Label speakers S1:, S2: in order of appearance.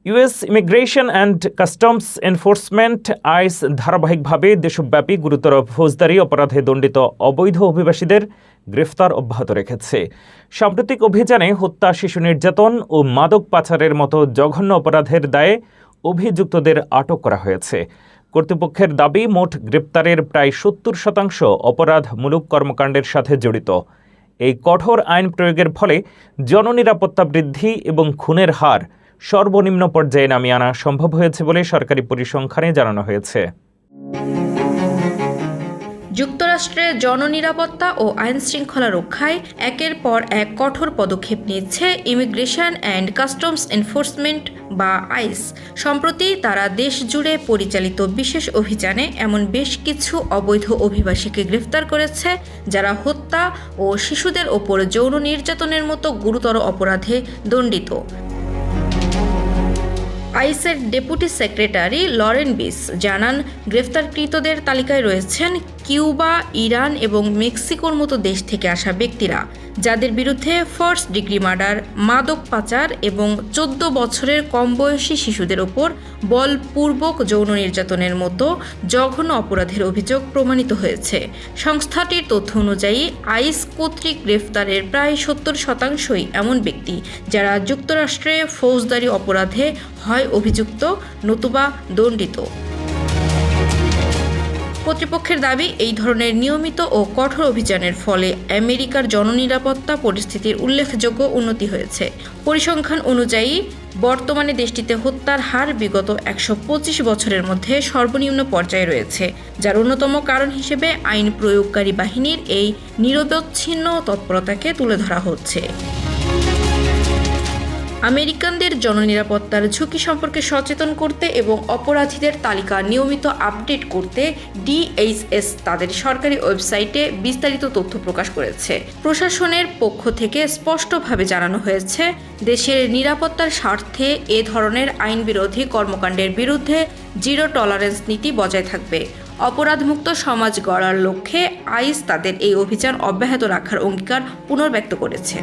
S1: US immigration and customs enforcement ICE ধারাবাহিকভাবে দেশব্যাপী গুরুতর ফৌজদারি অপরাধে দণ্ডিত অবৈধ অভিবাসীদের গ্রেফতার অব্যাহত রেখেছে। সাম্প্রতিক অভিযানে হত্যা, শিশু নির্যাতন ও মাদক পাচারের মতো জঘন্য অপরাধের দায়ে অভিযুক্তদের আটক করা হয়েছে। কর্তৃপক্ষের দাবি, মোট গ্রেপ্তারের প্রায় ৭০% অপরাধমূলক কর্মকাণ্ডের সাথে জড়িত। এই কঠোর আইন প্রয়োগের ফলে জননিরাপত্তা বৃদ্ধি এবং খুনের হার সর্বনিম্ন পর্যায়ে নামিয়ে আনা সম্ভব হয়েছে বলে সরকারি পরিসংখ্যানে জানানো হয়েছে।
S2: যুক্তরাষ্ট্রের জননিরাপত্তা ও আইনশৃঙ্খলা রক্ষায় একের পর এক কঠোর পদক্ষেপ নিচ্ছে ইমিগ্রেশন অ্যান্ড কাস্টমস এনফোর্সমেন্ট বা আইস। সম্প্রতি তারা দেশ জুড়ে পরিচালিত বিশেষ অভিযানে এমন বেশ কিছু অবৈধ অভিবাসীকে গ্রেফতার করেছে, যারা হত্যা ও শিশুদের ওপর যৌন নির্যাতনের মতো গুরুতর অপরাধে দণ্ডিত। আইসের ডেপুটি সেক্রেটারি লরেন বিস জানান, গ্রেফতারকৃতদের তালিকায় রয়েছেন কিউবা, ইরান এবং মেক্সিকোর মতো দেশ থেকে আসা ব্যক্তিরা, যাদের বিরুদ্ধে ফার্স্ট ডিগ্রি মার্ডার, মাদক পাচার এবং ১৪ বছরের কম বয়সী শিশুদের ওপর বলপূর্বক যৌন নির্যাতনের মতো জঘন্য অপরাধের অভিযোগ প্রমাণিত হয়েছে। সংস্থাটির তথ্য অনুযায়ী আইস কর্তৃক গ্রেফতারের প্রায় ৭০%ই এমন ব্যক্তি যারা যুক্তরাষ্ট্রে ফৌজদারি অপরাধে হয় অভিযুক্ত নতুবা দণ্ডিত। কর্তৃপক্ষের দাবি, এই ধরনের নিয়মিত ও কঠোর অভিযানের ফলে আমেরিকার জননিরাপত্তা পরিস্থিতির উল্লেখযোগ্য উন্নতি হয়েছে। পরিসংখ্যান অনুযায়ী বর্তমানে দেশটিতে হত্যার হার বিগত ১২৫ বছরের মধ্যে সর্বনিম্ন পর্যায়ে রয়েছে, যার অন্যতম কারণ হিসেবে আইন প্রয়োগকারী বাহিনীর এই নিরবচ্ছিন্ন তৎপরতাকে তুলে ধরা হচ্ছে। আমেরিকানদের জননিরাপত্তার ঝুঁকি সম্পর্কে সচেতন করতে এবং অপরাধীদের তালিকা নিয়মিত আপডেট করতে DHS তাদের সরকারি ওয়েবসাইটে বিস্তারিত তথ্য প্রকাশ করেছে। প্রশাসনের পক্ষ থেকে স্পষ্টভাবে জানানো হয়েছে, দেশের নিরাপত্তার স্বার্থে এ ধরনের আইনবিরোধী কর্মকাণ্ডের বিরুদ্ধে জিরো টলারেন্স নীতি বজায় থাকবে। অপরাধমুক্ত সমাজ গড়ার লক্ষ্যে আইস তাদের এই অভিযান অব্যাহত রাখার অঙ্গীকার পুনর্ব্যক্ত করেছে।